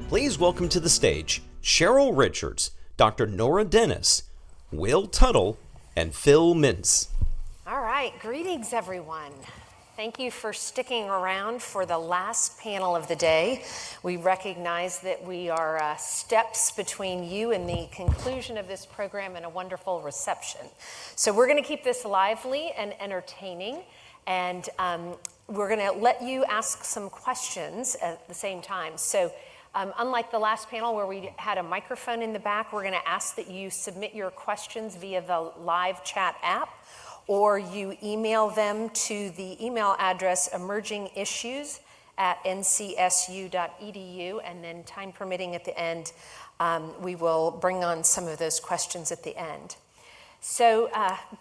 Please welcome to the stage Cheryl Richards, Dr. Nora Dennis, Will Tuttell, and Phil Mintz. All right, greetings everyone. Thank you for sticking around for the last panel of the day. We recognize that we are steps between you and the conclusion of this program and a wonderful reception. So we're going to keep this lively and entertaining, and we're going to let you ask some questions at the same time. So unlike the last panel where we had a microphone in the back, we're going to ask that you submit your questions via the live chat app, or you email them to the email address emergingissues@ncsu.edu, and then time permitting at the end, we will bring on some of those questions at the end. So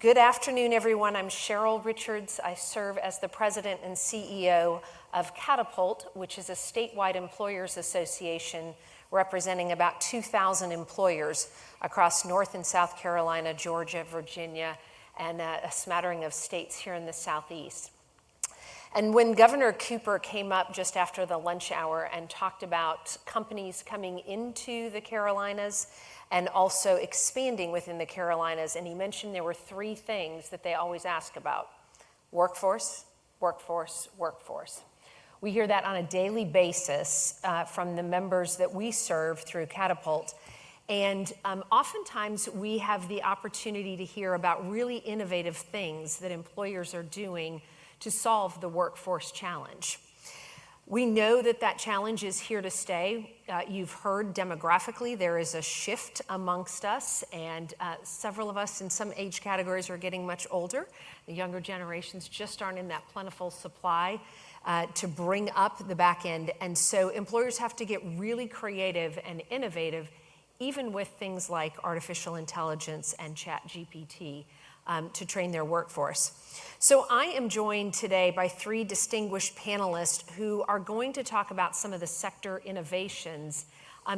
good afternoon, everyone. I'm Cheryl Richards. I serve as the president and CEO of Catapult, which is a statewide employers association representing about 2,000 employers across North and South Carolina, Georgia, Virginia, and a smattering of states here in the Southeast. And when Governor Cooper came up just after the lunch hour and talked about companies coming into the Carolinas and also expanding within the Carolinas, and he mentioned there were three things that they always ask about: workforce, workforce, workforce. We hear that on a daily basis from the members that we serve through Catapult. And oftentimes we have the opportunity to hear about really innovative things that employers are doing to solve the workforce challenge. We know that that challenge is here to stay. You've heard demographically there is a shift amongst us, and several of us in some age categories are getting much older. The younger generations just aren't in that plentiful supply to bring up the back end. And so employers have to get really creative and innovative, even with things like artificial intelligence and ChatGPT, to train their workforce. So I am joined today by three distinguished panelists who are going to talk about some of the sector innovations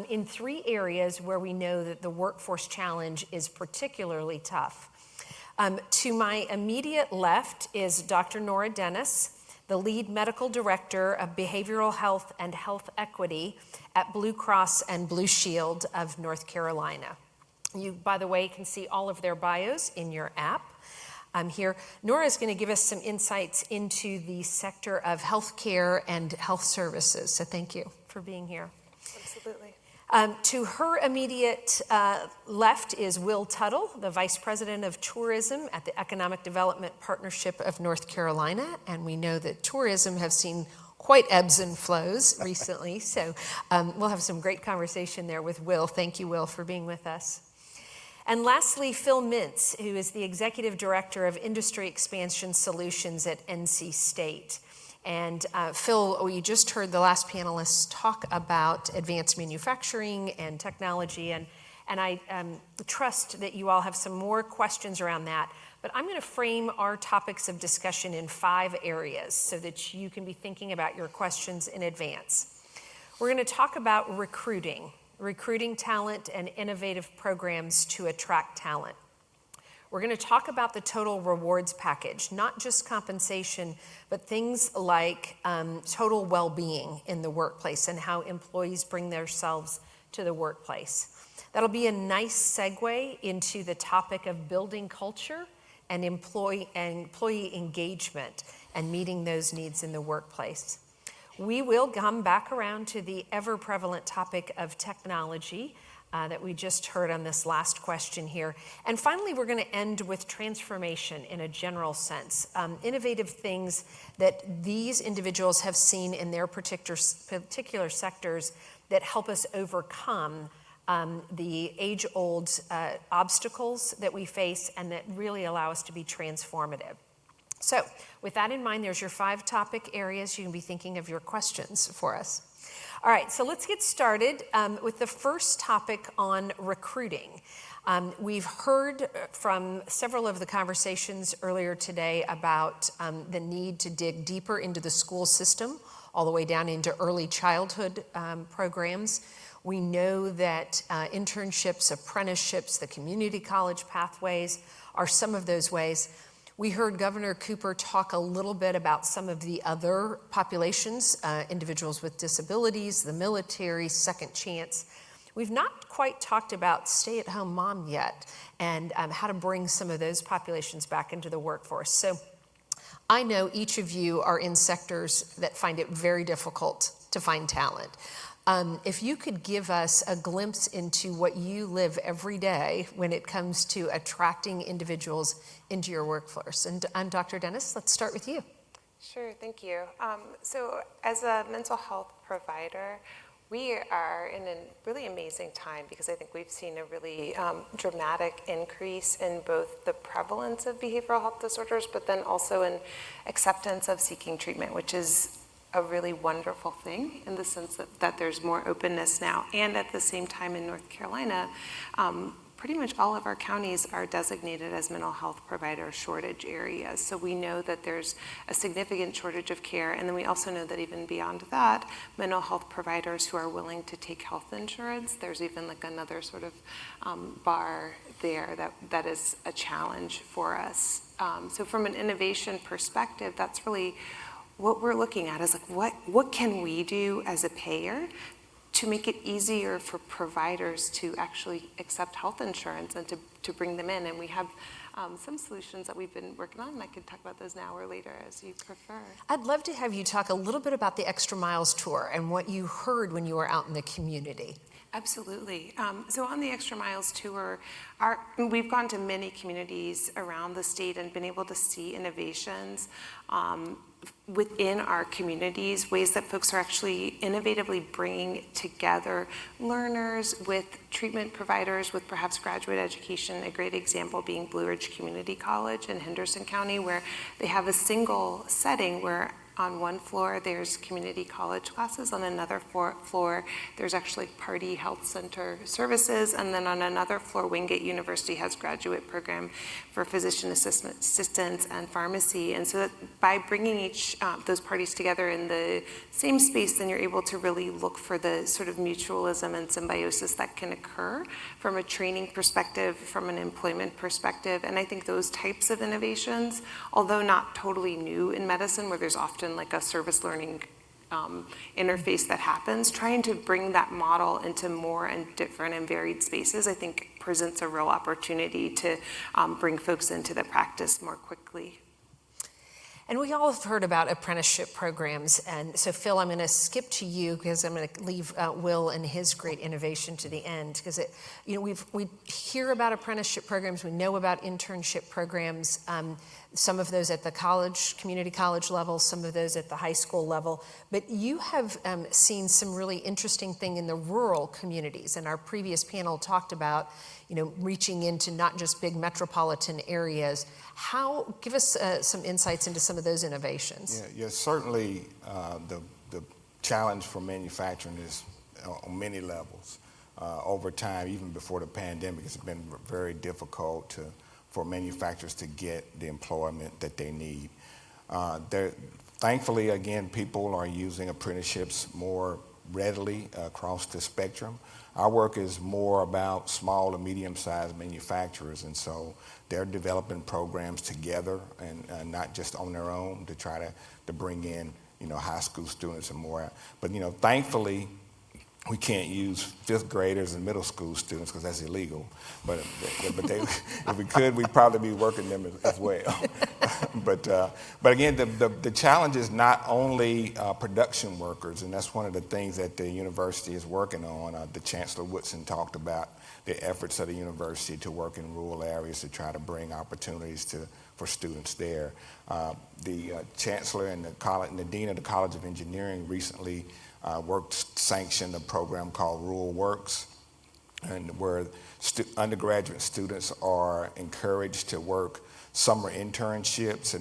in three areas where we know that the workforce challenge is particularly tough. To my immediate left is Dr. Nora Dennis, the lead medical director of behavioral health and health equity at Blue Cross and Blue Shield of North Carolina. You, by the way, can see all of their bios in your app. Here, Nora is going to give us some insights into the sector of healthcare and health services. So thank you for being here. Absolutely. To her immediate left is Will Tuttell, the Vice President of Tourism at the Economic Development Partnership of North Carolina. And we know that tourism have seen quite ebbs and flows recently. So we'll have some great conversation there with Will. Thank you, Will, for being with us. And lastly, Phil Mintz, who is the Executive Director of Industry Expansion Solutions at NC State. And Phil, we just heard the last panelists talk about advanced manufacturing and technology, and I trust that you all have some more questions around that. But I'm going to frame our topics of discussion in 5 areas so that you can be thinking about your questions in advance. We're going to talk about recruiting talent and innovative programs to attract talent. We're going to talk about the total rewards package, not just compensation, but things like total well-being in the workplace and how employees bring themselves to the workplace. That'll be a nice segue into the topic of building culture and employee engagement and meeting those needs in the workplace. We will come back around to the ever-prevalent topic of technology that we just heard on this last question here. And finally, we're going to end with transformation in a general sense, innovative things that these individuals have seen in their particular sectors that help us overcome the age-old obstacles that we face and that really allow us to be transformative. So with that in mind, there's your 5 topic areas. You can be thinking of your questions for us. All right, so let's get started with the first topic on recruiting. We've heard from several of the conversations earlier today about the need to dig deeper into the school system, all the way down into early childhood programs. We know that internships, apprenticeships, the community college pathways are some of those ways. We heard Governor Cooper talk a little bit about some of the other populations, individuals with disabilities, the military, second chance. We've not quite talked about stay-at-home mom yet and how to bring some of those populations back into the workforce. So I know each of you are in sectors that find it very difficult to find talent. If you could give us a glimpse into what you live every day when it comes to attracting individuals into your workforce. And Dr. Dennis, let's start with you. Sure, thank you. So as a mental health provider, we are in a really amazing time because I think we've seen a really dramatic increase in both the prevalence of behavioral health disorders, but then also in acceptance of seeking treatment, which is a really wonderful thing in the sense that there's more openness now. And at the same time in North Carolina, pretty much all of our counties are designated as mental health provider shortage areas. So we know that there's a significant shortage of care. And then we also know that even beyond that, mental health providers who are willing to take health insurance, there's even like another sort of bar there that is a challenge for us. So from an innovation perspective, that's really what we're looking at is like, what can we do as a payer to make it easier for providers to actually accept health insurance and to bring them in. And we have some solutions that we've been working on, and I could talk about those now or later as you prefer. I'd love to have you talk a little bit about the Extra Miles Tour and what you heard when you were out in the community. Absolutely. So on the Extra Miles Tour, we've gone to many communities around the state and been able to see innovations within our communities, ways that folks are actually innovatively bringing together learners with treatment providers with perhaps graduate education. A great example being Blue Ridge Community College in Henderson County, where they have a single setting where on one floor there's community college classes, on another floor there's actually Party Health Center services, and then on another floor Wingate University has graduate program for physician assistants and pharmacy. And so that by bringing each those parties together in the same space, then you're able to really look for the sort of mutualism and symbiosis that can occur from a training perspective, from an employment perspective. And I think those types of innovations, although not totally new in medicine, where there's often like a service learning interface that happens, trying to bring that model into more and different and varied spaces, I think presents a real opportunity to bring folks into the practice more quickly. And we all have heard about apprenticeship programs. And so, Phil, I'm going to skip to you because I'm going to leave Will and his great innovation to the end. Because we hear about apprenticeship programs, we know about internship programs. Some of those at the community college level, some of those at the high school level. But you have seen some really interesting thing in the rural communities. And our previous panel talked about, reaching into not just big metropolitan areas. Give us some insights into some of those innovations. Yeah, certainly the challenge for manufacturing is on many levels. Over time, even before the pandemic, it's been very difficult for manufacturers to get the employment that they need. Thankfully, again, people are using apprenticeships more readily across the spectrum. Our work is more about small and medium-sized manufacturers, and so they're developing programs together and not just on their own to try to bring in high school students and more. But thankfully, we can't use fifth graders and middle school students because that's illegal. But if we could, we'd probably be working them as well. But again, the challenge is not only production workers, and that's one of the things that the university is working on. The Chancellor Woodson talked about the efforts of the university to work in rural areas to try to bring opportunities for students there. The Chancellor and the Dean of the College of Engineering recently sanctioned a program called Rural Works, and where undergraduate students are encouraged to work summer internships,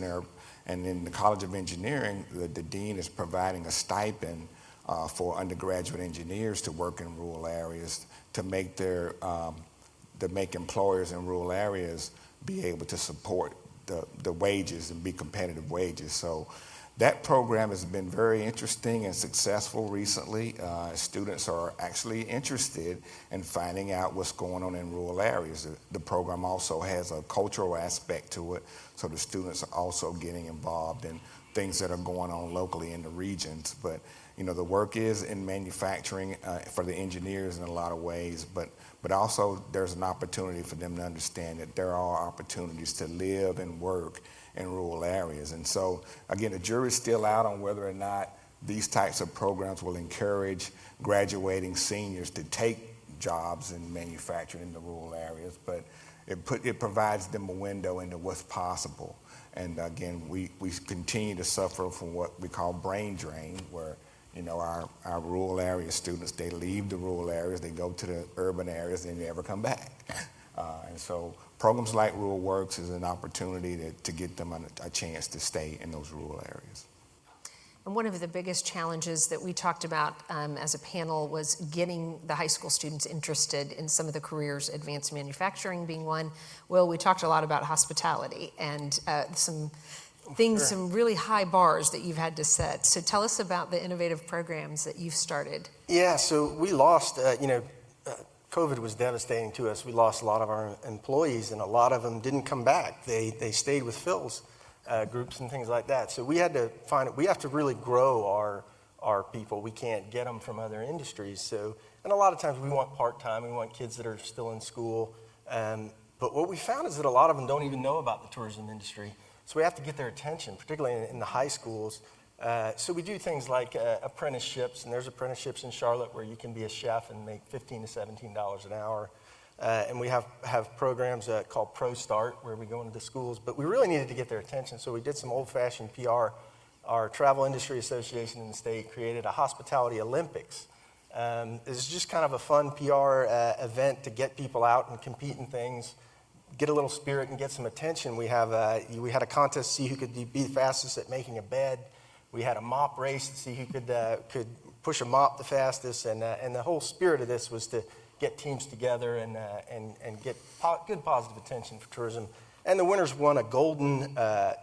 and in the College of Engineering, the dean is providing a stipend for undergraduate engineers to work in rural areas to make employers in rural areas be able to support the wages and be competitive wages. So That program has been very interesting and successful recently. Students are actually interested in finding out what's going on in rural areas. The program also has a cultural aspect to it, so the students are also getting involved in things that are going on locally in the regions. But the work is in manufacturing for the engineers in a lot of ways, but also there's an opportunity for them to understand that there are opportunities to live and work in rural areas. And so, again, the jury's still out on whether or not these types of programs will encourage graduating seniors to take jobs in manufacturing in the rural areas, but it provides them a window into what's possible. And again, we continue to suffer from what we call brain drain, where our rural area students, they leave the rural areas, they go to the urban areas, and they never come back. And so programs like Rural Works is an opportunity to get them a chance to stay in those rural areas. And one of the biggest challenges that we talked about as a panel was getting the high school students interested in some of the careers, advanced manufacturing being one. Well, we talked a lot about hospitality and some really high bars that you've had to set. So tell us about the innovative programs that you've started. Yeah, so we lost, COVID was devastating to us. We lost a lot of our employees, and a lot of them didn't come back. They stayed with Phil's groups and things like that. So we had to we have to really grow our people. We can't get them from other industries. So, and a lot of times we want part-time. We want kids that are still in school. But what we found is that a lot of them don't even know about the tourism industry. So we have to get their attention, particularly in the high schools. So we do things like apprenticeships, and there's apprenticeships in Charlotte where you can be a chef and make $15 to $17 an hour. And we have programs called Pro Start where we go into the schools, but we really needed to get their attention. So we did some old-fashioned PR. Our Travel Industry Association in the state created a Hospitality Olympics. It's just kind of a fun PR event to get people out and compete in things, get a little spirit and get some attention. We had a contest to see who could be the fastest at making a bed. We had a mop race to see who could push a mop the fastest, and the whole spirit of this was to get teams together and get good positive attention for tourism. And the winners won a golden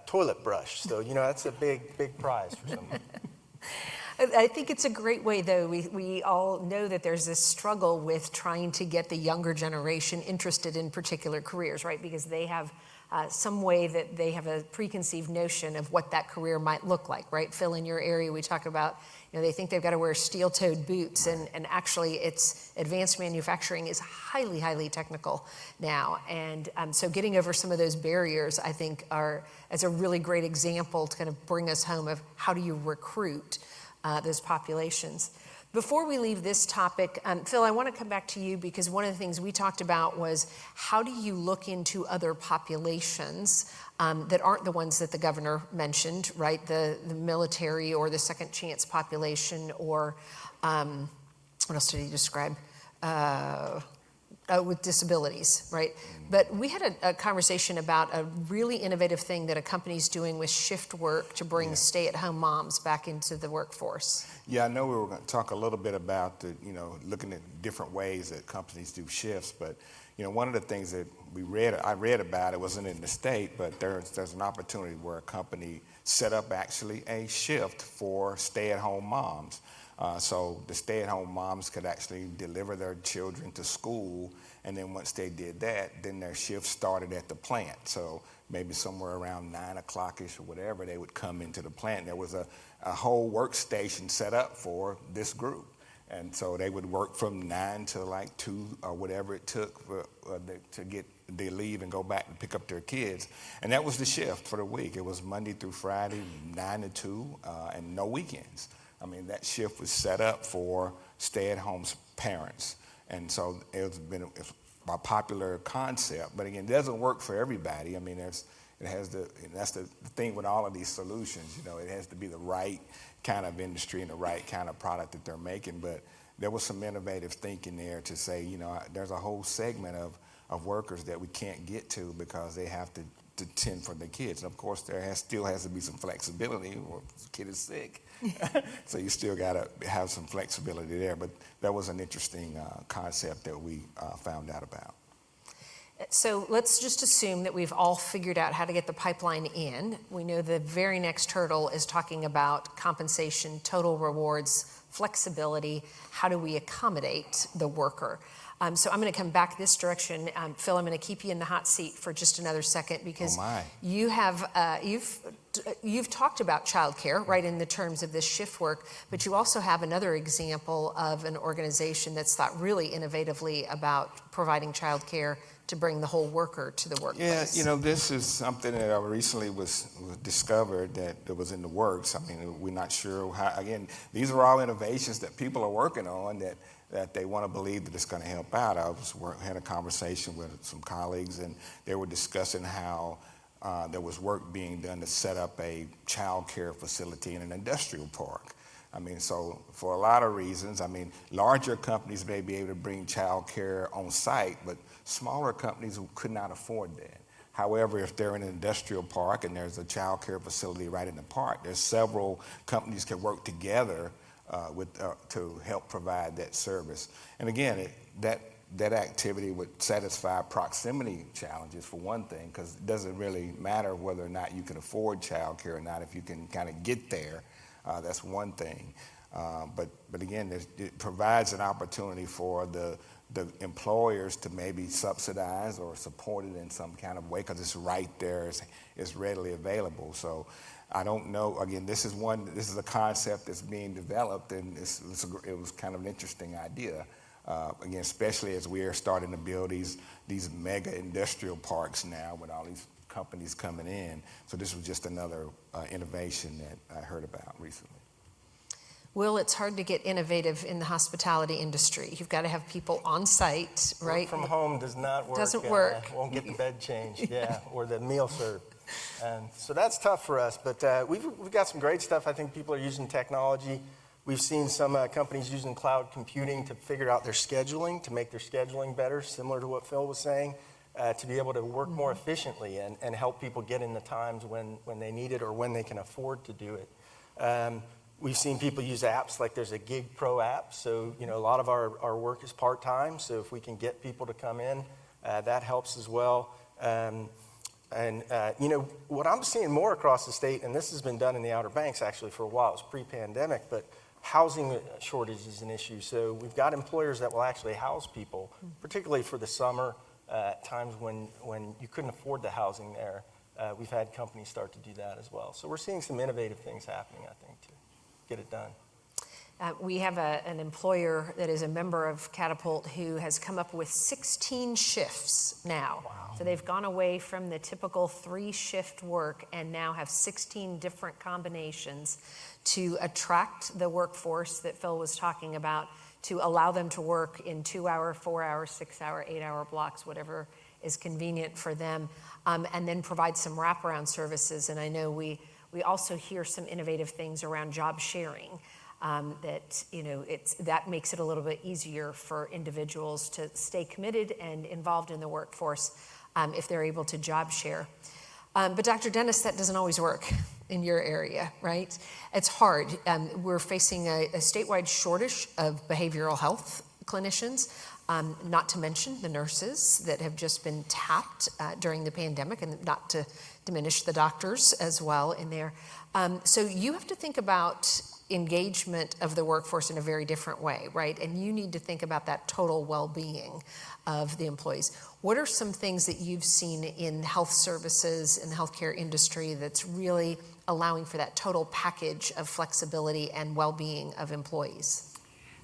toilet brush, so that's a big prize for someone. I think it's a great way, though. We all know that there's this struggle with trying to get the younger generation interested in particular careers, right? Because they have some way that they have a preconceived notion of what that career might look like, right? Phil, in your area, we talk about, they think they've got to wear steel-toed boots, and actually it's advanced manufacturing is highly, highly technical now. And so getting over some of those barriers, I think, is a really great example to kind of bring us home of how do you recruit those populations. Before we leave this topic, Phil, I want to come back to you because one of the things we talked about was how do you look into other populations that aren't the ones that the governor mentioned, right? The military or the second chance population, or what else did he describe? With disabilities, right? But we had a conversation about a really innovative thing that a company's doing with shift work to bring stay-at-home moms back into the workforce. Yeah, I know we were going to talk a little bit about looking at different ways that companies do shifts, but one of the things that I read about, it wasn't in the state, but there's an opportunity where a company set up actually a shift for stay-at-home moms. So the stay-at-home moms could actually deliver their children to school, and then once they did that, then their shift started at the plant. So maybe somewhere around 9 o'clock-ish or whatever, they would come into the plant. There was a whole workstation set up for this group. And so they would work from 9 to like 2 or whatever it took to get they leave and go back and pick up their kids. And that was the shift for the week. It was Monday through Friday, 9 to 2, and no weekends. I mean, that shift was set up for stay-at-home parents. And so it's a popular concept. But again, it doesn't work for everybody. I mean, that's the thing with all of these solutions. It has to be the right kind of industry and the right kind of product that they're making. But there was some innovative thinking there to say, there's a whole segment of workers that we can't get to because they have to tend for their kids. And of course, still has to be some flexibility, or the kid is sick. So you still got to have some flexibility there. But that was an interesting concept that we found out about. So let's just assume that we've all figured out how to get the pipeline in. We know the very next hurdle is talking about compensation, total rewards, flexibility. How do we accommodate the worker? So I'm going to come back this direction. Phil, I'm going to keep you in the hot seat for just another second because you have you've talked about childcare, right, in the terms of this shift work, but you also have another example of an organization that's thought really innovatively about providing childcare to bring the whole worker to the workplace. Yeah, this is something that recently was discovered that was in the works. I mean, we're not sure how. Again, these are all innovations that people are working on that they want to believe that it's going to help out. I had a conversation with some colleagues, and they were discussing how there was work being done to set up a child care facility in an industrial park. I mean, so for a lot of reasons, I mean, larger companies may be able to bring child care on site, but smaller companies could not afford that. However, if they're in an industrial park and there's a child care facility right in the park, there's several companies can work together to help provide that service. And again, that activity would satisfy proximity challenges for one thing, because it doesn't really matter whether or not you can afford child care or not. If you can kind of get there, that's one thing. But again, it provides an opportunity for the employers to maybe subsidize or support it in some kind of way, because it's right there, it's readily available. So I don't know. Again, this is a concept that's being developed, and it was kind of an interesting idea. Again, especially as we are starting to build these mega industrial parks now with all these companies coming in. So this was just another innovation that I heard about recently. Will, it's hard to get innovative in the hospitality industry. You've got to have people on site, right? Work from home does not work. Doesn't work. Won't get the bed changed, or the meal served. And so that's tough for us, but we've got some great stuff. I think people are using technology. We've seen some companies using cloud computing to figure out their scheduling, to make their scheduling better, similar to what Phil was saying, to be able to work more efficiently and help people get in the times when they need it or when they can afford to do it. We've seen people use apps like there's a Gig Pro app. So, a lot of our work is part-time. So if we can get people to come in, that helps as well. What I'm seeing more across the state, and this has been done in the Outer Banks actually for a while, it was pre-pandemic, but housing shortage is an issue. So we've got employers that will actually house people, particularly for the summer, times when you couldn't afford the housing there. We've had companies start to do that as well. So we're seeing some innovative things happening, I think, to get it done. We have an employer that is a member of Catapult who has come up with 16 shifts now. Wow. So they've gone away from the typical 3-shift work and now have 16 different combinations to attract the workforce that Phil was talking about, to allow them to work in 2-hour, 4-hour, 6-hour, 8-hour blocks, whatever is convenient for them, and then provide some wraparound services. And I know we also hear some innovative things around job sharing. That makes it a little bit easier for individuals to stay committed and involved in the workforce if they're able to job share. But Dr. Dennis, that doesn't always work in your area, right? It's hard. We're facing a statewide shortage of behavioral health clinicians, not to mention the nurses that have just been tapped during the pandemic, and not to diminish the doctors as well in there. So you have to think about engagement of the workforce in a very different way, right? And you need to think about that total well-being of the employees. What are some things that you've seen in health services in the healthcare industry that's really allowing for that total package of flexibility and well-being of employees?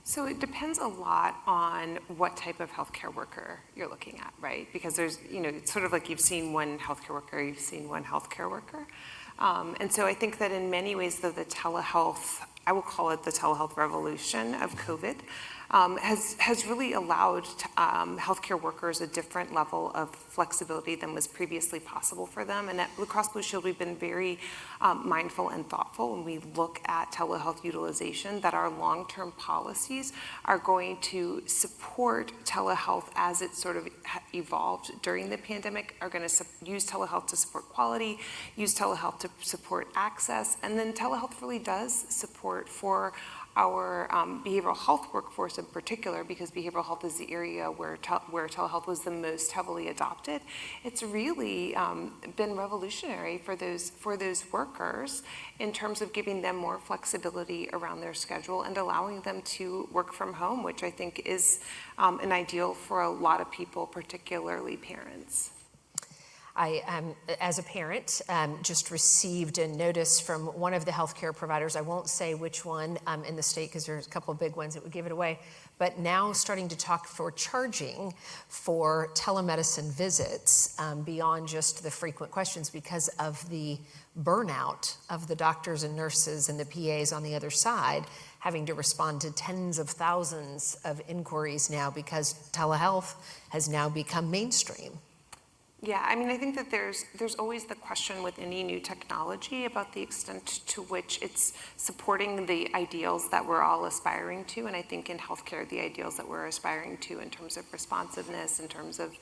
So it depends a lot on what type of healthcare worker you're looking at, right? Because there's, it's sort of like you've seen one healthcare worker, you've seen one healthcare worker. And so I think that in many ways, though, the telehealth, I will call it the telehealth revolution of COVID, has really allowed healthcare workers a different level of flexibility than was previously possible for them. And at Blue Cross Blue Shield, we've been very mindful and thoughtful when we look at telehealth utilization, that our long-term policies are going to support telehealth as it sort of evolved during the pandemic, are going to use telehealth to support quality, use telehealth to support access, and then telehealth really does support for our behavioral health workforce in particular, because behavioral health is the area where telehealth was the most heavily adopted, it's really been revolutionary for those workers in terms of giving them more flexibility around their schedule and allowing them to work from home, which I think is an ideal for a lot of people, particularly parents. I, as a parent, just received a notice from one of the healthcare providers. I won't say which one in the state because there's a couple of big ones that would give it away, but now starting to talk for charging for telemedicine visits beyond just the frequent questions because of the burnout of the doctors and nurses and the PAs on the other side, having to respond to tens of thousands of inquiries now because telehealth has now become mainstream. Yeah, I mean, I think that there's always the question with any new technology about the extent to which it's supporting the ideals that we're all aspiring to. And I think in healthcare, the ideals that we're aspiring to in terms of responsiveness, in terms of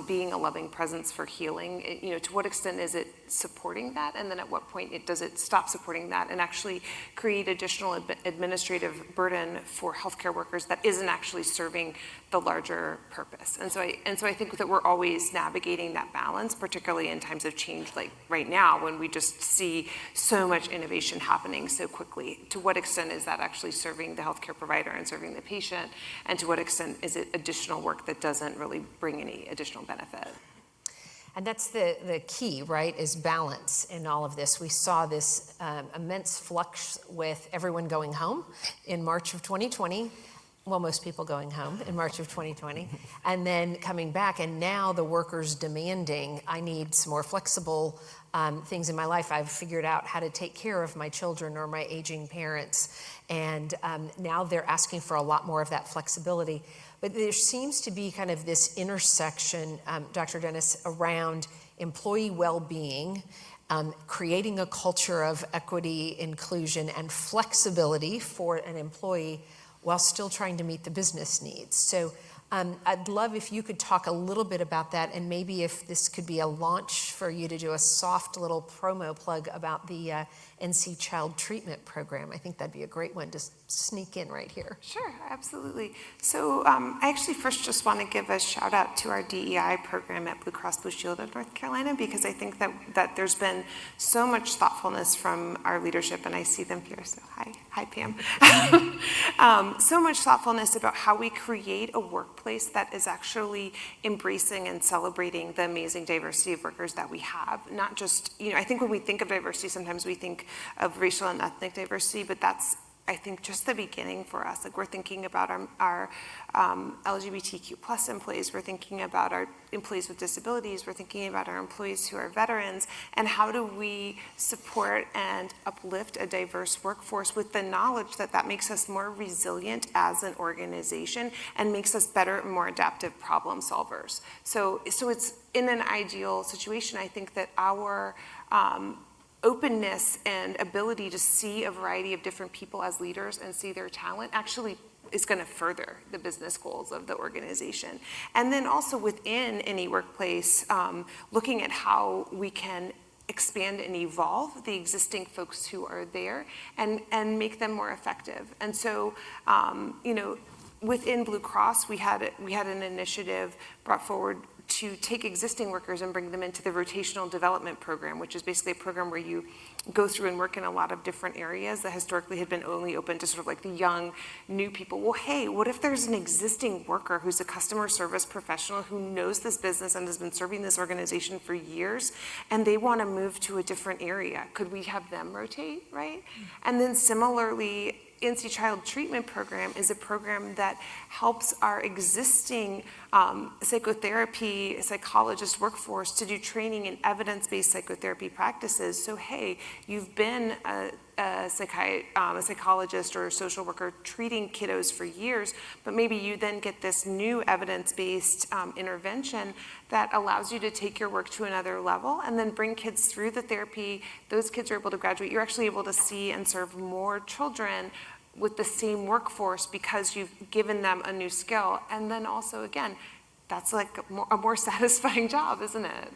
being a loving presence for healing, to what extent is it supporting that? And then at what point does it stop supporting that and actually create additional administrative burden for healthcare workers that isn't actually serving the larger purpose? And so I think that we're always navigating that balance, particularly in times of change like right now when we just see so much innovation happening so quickly. To what extent is that actually serving the healthcare provider and serving the patient? And to what extent is it additional work that doesn't really bring any additional benefit? And that's the key, right, is balance in all of this. We saw this immense flux with everyone going home in March of 2020. Well, most people going home in March of 2020, and then coming back, and now the workers demanding, I need some more flexible things in my life. I've figured out how to take care of my children or my aging parents, and now they're asking for a lot more of that flexibility. But there seems to be kind of this intersection, Dr. Dennis, around employee well-being, creating a culture of equity, inclusion, and flexibility for an employee while still trying to meet the business needs. So I'd love if you could talk a little bit about that, and maybe if this could be a launch for you to do a soft little promo plug about the NC Child Treatment Program. I think that'd be a great one to sneak in right here. Sure, absolutely. So I actually first just want to give a shout out to our DEI program at Blue Cross Blue Shield of North Carolina, because I think that there's been so much thoughtfulness from our leadership, and I see them here, so hi Pam. So much thoughtfulness about how we create a workplace that is actually embracing and celebrating the amazing diversity of workers that we have. Not just, I think when we think of diversity, sometimes we think of racial and ethnic diversity, but that's, I think, just the beginning for us. Like, we're thinking about our LGBTQ plus employees, we're thinking about our employees with disabilities, we're thinking about our employees who are veterans, and how do we support and uplift a diverse workforce with the knowledge that that makes us more resilient as an organization and makes us better and more adaptive problem solvers. So it's in an ideal situation, I think that our openness and ability to see a variety of different people as leaders and see their talent actually is going to further the business goals of the organization. And then also within any workplace, looking at how we can expand and evolve the existing folks who are there and make them more effective. And so, within Blue Cross, we had an initiative brought forward to take existing workers and bring them into the rotational development program, which is basically a program where you go through and work in a lot of different areas that historically had been only open to sort of like the young, new people. Well, hey, what if there's an existing worker who's a customer service professional who knows this business and has been serving this organization for years, and they want to move to a different area? Could we have them rotate, right? And then similarly, NC Child Treatment Program is a program that helps our existing psychotherapy psychologist workforce to do training in evidence-based psychotherapy practices. So, hey, you've been a psychologist or a social worker treating kiddos for years, but maybe you then get this new evidence-based intervention that allows you to take your work to another level and then bring kids through the therapy. Those kids are able to graduate. You're actually able to see and serve more children with the same workforce because you've given them a new skill. And then also, again, that's like a more satisfying job, isn't it?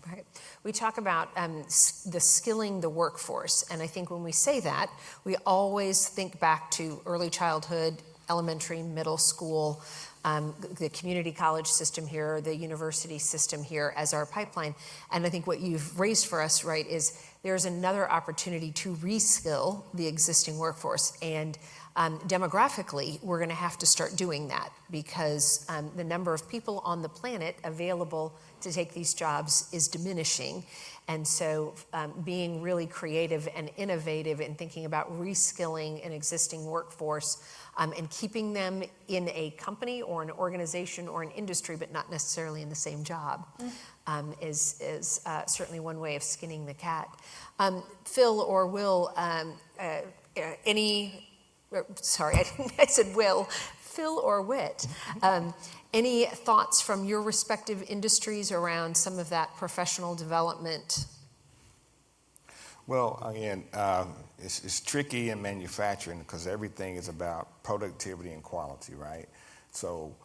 Right. We talk about the skilling the workforce, and I think when we say that, we always think back to early childhood, elementary, middle school, the community college system here, the university system here as our pipeline. And I think what you've raised for us, right, is there's another opportunity to reskill the existing workforce. And demographically, we're going to have to start doing that because the number of people on the planet available to take these jobs is diminishing. And so being really creative and innovative in thinking about reskilling an existing workforce and keeping them in a company or an organization or an industry, but not necessarily in the same job, is certainly one way of skinning the cat. Phil or Will, I said Will, Phil or Whit, any thoughts from your respective industries around some of that professional development? Well, again, it's tricky in manufacturing because everything is about productivity and quality, right? So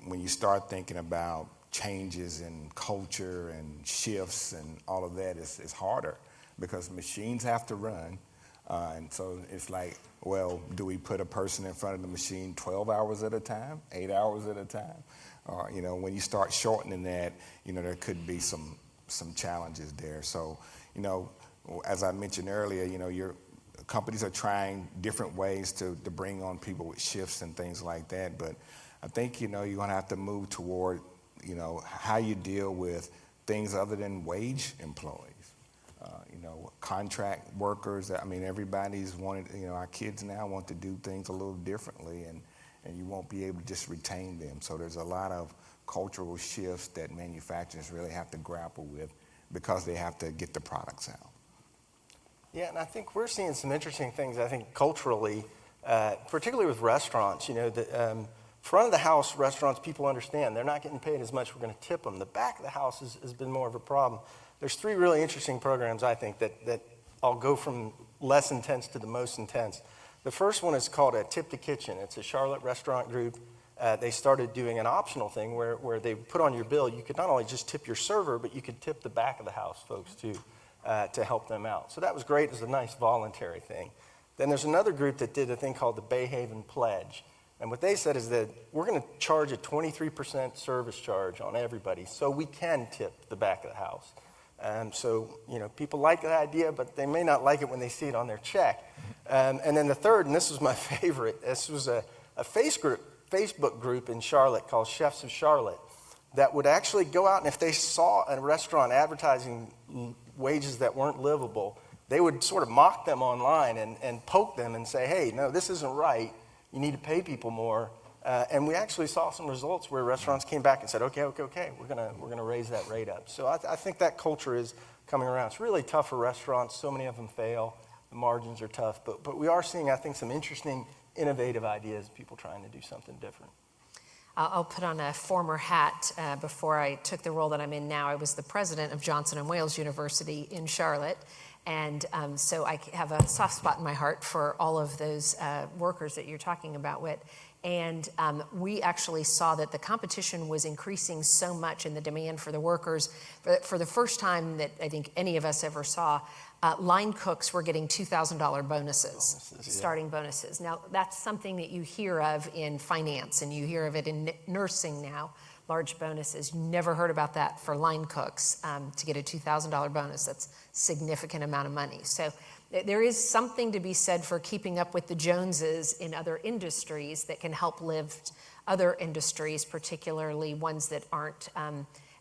when you start thinking about changes in culture and shifts and all of that, it's harder because machines have to run. And so it's like, well, do we put a person in front of the machine 12 hours at a time, 8 hours at a time? Or, when you start shortening that, there could be some challenges there. So, as I mentioned earlier, your companies are trying different ways to bring on people with shifts and things like that. But I think, you're going to have to move toward, how you deal with things other than wage employees. Contract workers. I mean, everybody's wanted, our kids now want to do things a little differently, and you won't be able to just retain them. So there's a lot of cultural shifts that manufacturers really have to grapple with because they have to get the products out. Yeah, and I think we're seeing some interesting things, I think, culturally, particularly with restaurants. The front of the house restaurants, people understand they're not getting paid as much, we're going to tip them. The back of the house has been more of a problem. There's 3 really interesting programs, I think, that I'll go from less intense to the most intense. The first one is called a Tip the Kitchen. It's a Charlotte restaurant group. They started doing an optional thing where they put on your bill, you could not only just tip your server, but you could tip the back of the house folks too to help them out. So that was great. It was a nice voluntary thing. Then there's another group that did a thing called the Bay Haven Pledge. And what they said is that we're going to charge a 23% service charge on everybody so we can tip the back of the house. So, people like the idea, but they may not like it when they see it on their check. And then the third, and this was my favorite, this was a Facebook group in Charlotte called Chefs of Charlotte that would actually go out, and if they saw a restaurant advertising wages that weren't livable, they would sort of mock them online and poke them and say, hey, no, this isn't right. You need to pay people more. And we actually saw some results where restaurants came back and said, okay, we're gonna raise that rate up. So I think that culture is coming around. It's really tough for restaurants. So many of them fail. The margins are tough. But we are seeing, I think, some interesting, innovative ideas, people trying to do something different. I'll put on a former hat. Before I took the role that I'm in now, I was the president of Johnson & Wales University in Charlotte. And so I have a soft spot in my heart for all of those workers that you're talking about, Whit. And we actually saw that the competition was increasing so much in the demand for the workers. For the first time that I think any of us ever saw, line cooks were getting $2,000 bonuses, starting bonuses. Now, that's something that you hear of in finance, and you hear of it in nursing now, large bonuses. You never heard about that for line cooks to get a $2,000 bonus. That's a significant amount of money. So there is something to be said for keeping up with the Joneses in other industries that can help lift other industries, particularly ones that aren't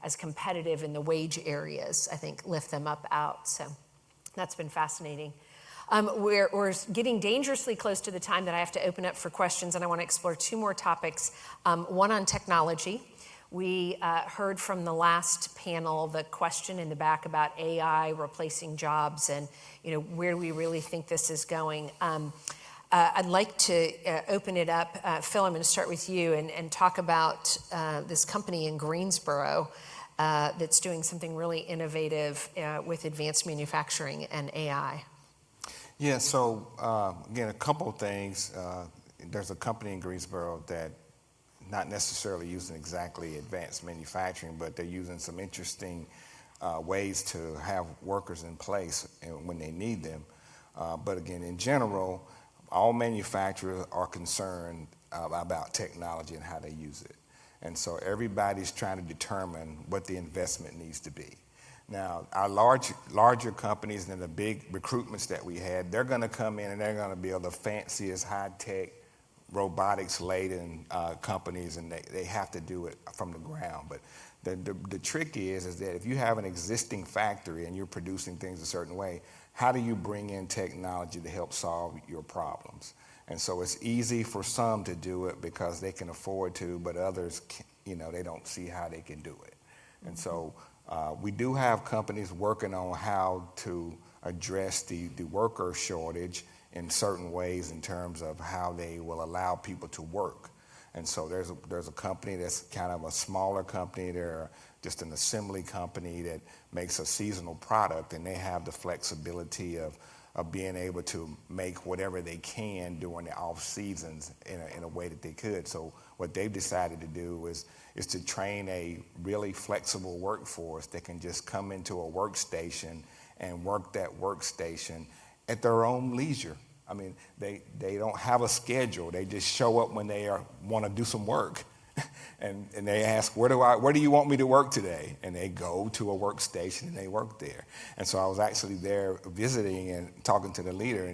as competitive in the wage areas, I think, lift them up out. So that's been fascinating. We're getting dangerously close to the time that I have to open up for questions, and I want to explore 2 more topics, one on technology. We heard from the last panel the question in the back about AI replacing jobs and, where do we really think this is going. I'd like to open it up. Phil, I'm going to start with you and talk about this company in Greensboro that's doing something really innovative with advanced manufacturing and AI. Yeah, so again, a couple of things. There's a company in Greensboro that not necessarily using exactly advanced manufacturing, but they're using some interesting ways to have workers in place when they need them. But again, in general, all manufacturers are concerned about technology and how they use it. And so everybody's trying to determine what the investment needs to be. Now, our larger companies and the big recruitments that we had, they're going to come in and they're going to build the fanciest high-tech robotics-laden companies, and they have to do it from the ground. But the trick is that if you have an existing factory and you're producing things a certain way, how do you bring in technology to help solve your problems? And so it's easy for some to do it because they can afford to, but others, they don't see how they can do it. And so we do have companies working on how to address the worker shortage in certain ways in terms of how they will allow people to work. And so there's a company that's kind of a smaller company. They're just an assembly company that makes a seasonal product, and they have the flexibility of being able to make whatever they can during the off seasons in a way that they could. So what they've decided to do is to train a really flexible workforce that can just come into a workstation and work that workstation at their own leisure. I mean, they don't have a schedule. They just show up when they want to do some work. And they ask, where do you want me to work today? And they go to a workstation and they work there. And so I was actually there visiting and talking to the leader.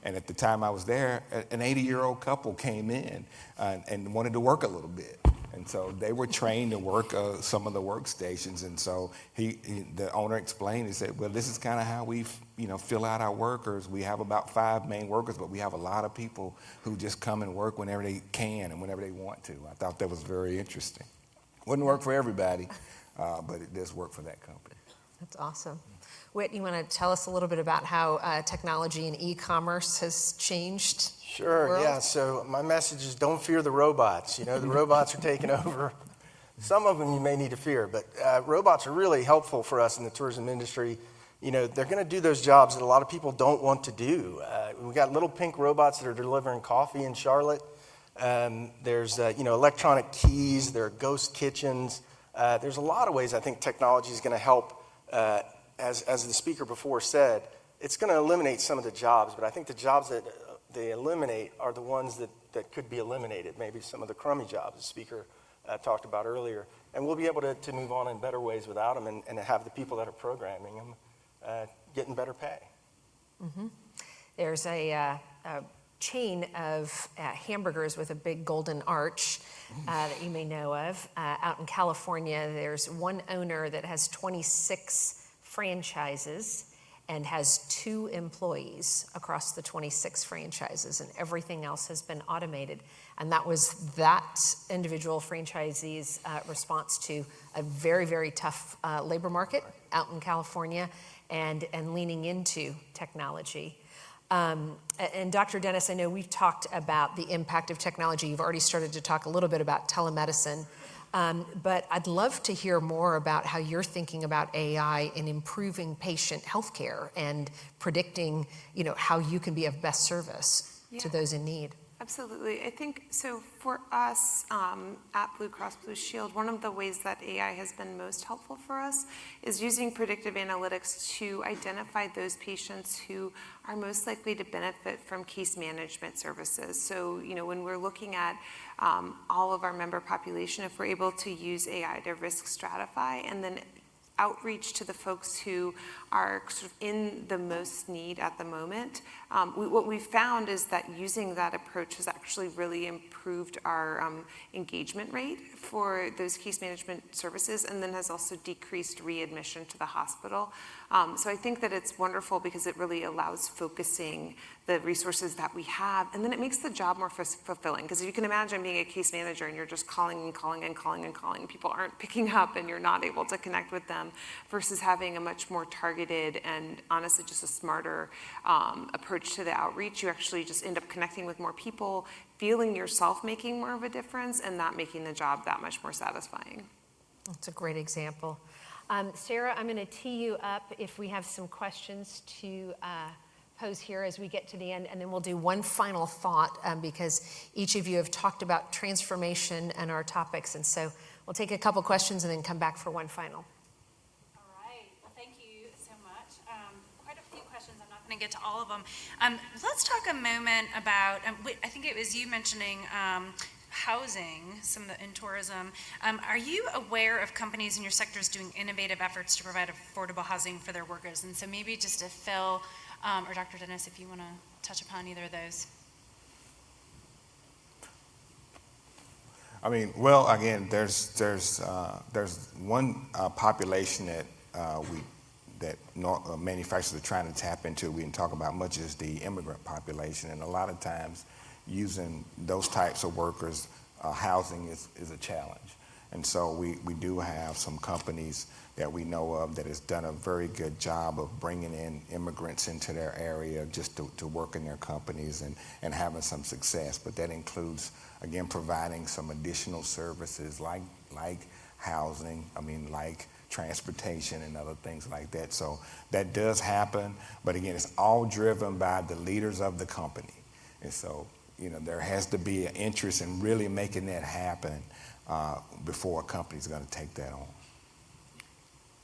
And at the time I was there, an 80-year-old couple came in and wanted to work a little bit. And so they were trained to work some of the workstations. And so the owner explained, he said, well, this is kind of how we fill out our workers. We have about 5 main workers, but we have a lot of people who just come and work whenever they can and whenever they want to. I thought that was very interesting. Wouldn't work for everybody, but it does work for that company. That's awesome. Whit, you want to tell us a little bit about how technology and e-commerce has changed? Sure, yeah. So my message is don't fear the robots. The robots are taking over. Some of them you may need to fear, but robots are really helpful for us in the tourism industry. They're going to do those jobs that a lot of people don't want to do. We've got little pink robots that are delivering coffee in Charlotte. There's electronic keys. There are ghost kitchens. There's a lot of ways I think technology is going to help. As the speaker before said, it's going to eliminate some of the jobs, but I think the jobs that they eliminate are the ones that could be eliminated, maybe some of the crummy jobs the speaker talked about earlier. And we'll be able to move on in better ways without them and have the people that are programming them getting better pay. Mm-hmm. There's a chain of hamburgers with a big golden arch that you may know of. Out in California, there's one owner that has 26 franchises and has 2 employees across the 26 franchises, and everything else has been automated. And that was that individual franchisee's response to a very, very tough labor market out in California and leaning into technology. And Dr. Dennis, I know we've talked about the impact of technology. You've already started to talk a little bit about telemedicine. But I'd love to hear more about how you're thinking about AI in improving patient healthcare and predicting, how you can be of best service to those in need. Absolutely. I think so for us at Blue Cross Blue Shield, one of the ways that AI has been most helpful for us is using predictive analytics to identify those patients who are most likely to benefit from case management services. So, when we're looking at all of our member population, if we're able to use AI to risk stratify and then outreach to the folks who are sort of in the most need at the moment. What we've found is that using that approach has actually really improved our engagement rate for those case management services, and then has also decreased readmission to the hospital. So I think that it's wonderful because it really allows focusing the resources that we have, and then it makes the job more fulfilling. Because you can imagine being a case manager and you're just calling and calling and calling and calling. People aren't picking up and you're not able to connect with them, versus having a much more targeted and honestly just a smarter approach to the outreach. You actually just end up connecting with more people, feeling yourself making more of a difference, and that making the job that much more satisfying. That's a great example. Sarah, I'm going to tee you up if we have some questions to pose here as we get to the end, and then we'll do one final thought because each of you have talked about transformation and our topics, and so we'll take a couple questions and then come back for one final. All right. to get to all of them. Let's talk a moment about, I think it was you mentioning housing, in tourism. Are you aware of companies in your sectors doing innovative efforts to provide affordable housing for their workers? And so maybe just if Phil or Dr. Dennis, if you want to touch upon either of those. I mean, well, again, there's one population that manufacturers are trying to tap into. We didn't talk about much is the immigrant population, and a lot of times using those types of workers, housing is a challenge. And so we do have some companies that we know of that has done a very good job of bringing in immigrants into their area just to work in their companies and having some success. But that includes, again, providing some additional services like housing, like transportation and other things like that. So that does happen, but again, it's all driven by the leaders of the company. And so, there has to be an interest in really making that happen before a company's going to take that on.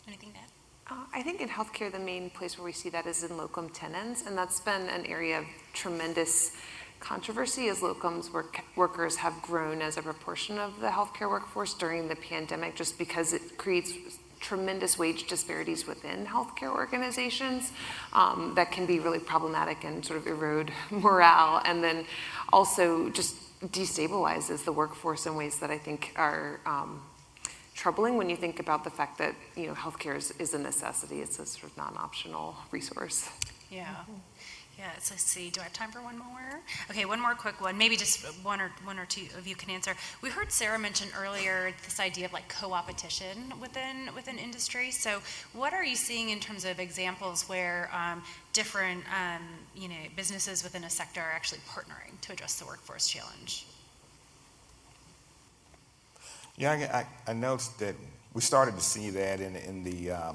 Anything to add? I think in healthcare, the main place where we see that is in locum tenens, and that's been an area of tremendous controversy as locums workers have grown as a proportion of the healthcare workforce during the pandemic, just because it creates tremendous wage disparities within healthcare organizations that can be really problematic and sort of erode morale, and then also just destabilizes the workforce in ways that I think are troubling when you think about the fact that healthcare is a necessity. It's a sort of non-optional resource. Yeah. Yeah, let's see. Do I have time for one more? Okay, one more quick one. Maybe just one or two of you can answer. We heard Sarah mention earlier this idea of co-opetition within industry. So, what are you seeing in terms of examples where different businesses within a sector are actually partnering to address the workforce challenge? Yeah, I noticed that we started to see that in the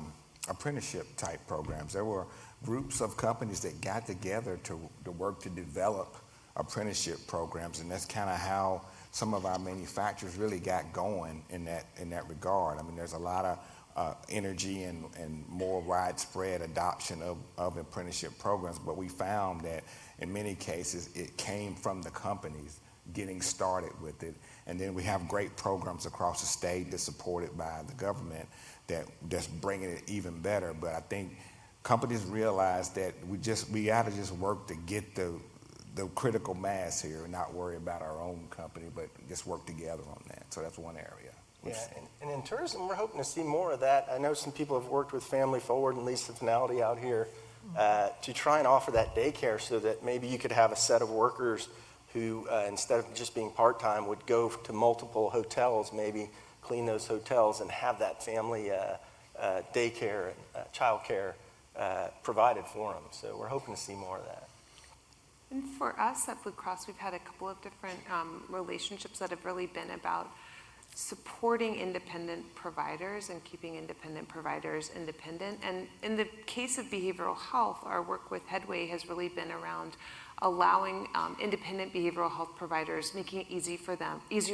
apprenticeship type programs. There were groups of companies that got together to work to develop apprenticeship programs, and that's kind of how some of our manufacturers really got going in that regard. There's a lot of energy and more widespread adoption of apprenticeship programs, but we found that in many cases it came from the companies getting started with it, and then we have great programs across the state that's supported by the government that's bringing it even better. But I think companies realize that we got to just work to get the critical mass here and not worry about our own company, but just work together on that. So that's one area. Yeah, and in tourism, we're hoping to see more of that. I know some people have worked with Family Forward and Lisa Finality out here to try and offer that daycare so that maybe you could have a set of workers who, instead of just being part-time, would go to multiple hotels, maybe clean those hotels and have that family daycare and childcare provided for them. So we're hoping to see more of that. And for us at Blue Cross, we've had a couple of different relationships that have really been about supporting independent providers and keeping independent providers independent. And in the case of behavioral health, our work with Headway has really been around allowing independent behavioral health providers, making it easier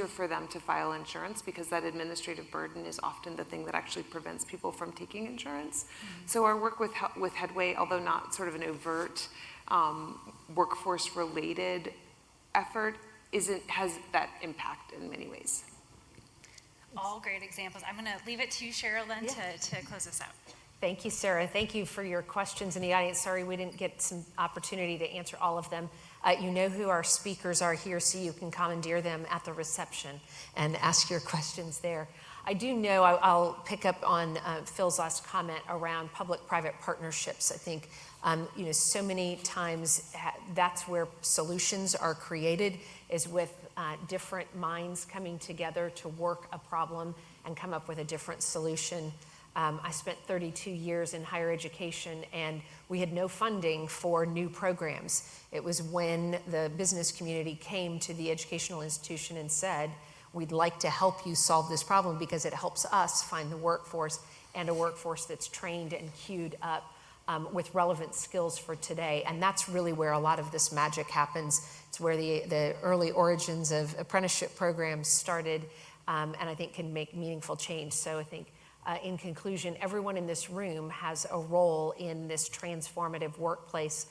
for them to file insurance, because that administrative burden is often the thing that actually prevents people from taking insurance. Mm-hmm. So our work with Headway, although not sort of an overt workforce related effort, has that impact in many ways. All great examples. I'm going to leave it to you, Cheryl, then to close this out. Thank you, Sarah. Thank you for your questions in the audience. Sorry we didn't get some opportunity to answer all of them. You know who our speakers are here, so you can commandeer them at the reception and ask your questions there. I do know I'll pick up on Phil's last comment around public-private partnerships. I think so many times that's where solutions are created, is with different minds coming together to work a problem and come up with a different solution. I spent 32 years in higher education, and we had no funding for new programs. It was when the business community came to the educational institution and said, we'd like to help you solve this problem because it helps us find the workforce, and a workforce that's trained and queued up with relevant skills for today. And that's really where a lot of this magic happens. It's where the early origins of apprenticeship programs started, and I think can make meaningful change. So I think in conclusion, everyone in this room has a role in this transformative workplace,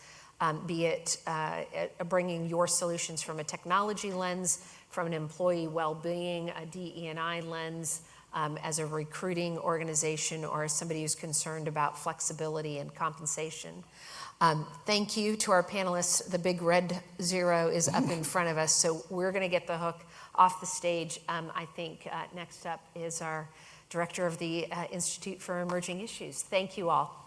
be it bringing your solutions from a technology lens, from an employee well-being, a DE&I lens, as a recruiting organization, or as somebody who's concerned about flexibility and compensation. Thank you to our panelists. The big red zero is up in front of us, so we're going to get the hook off the stage. I think next up is our director of the Institute for Emerging Issues. Thank you all.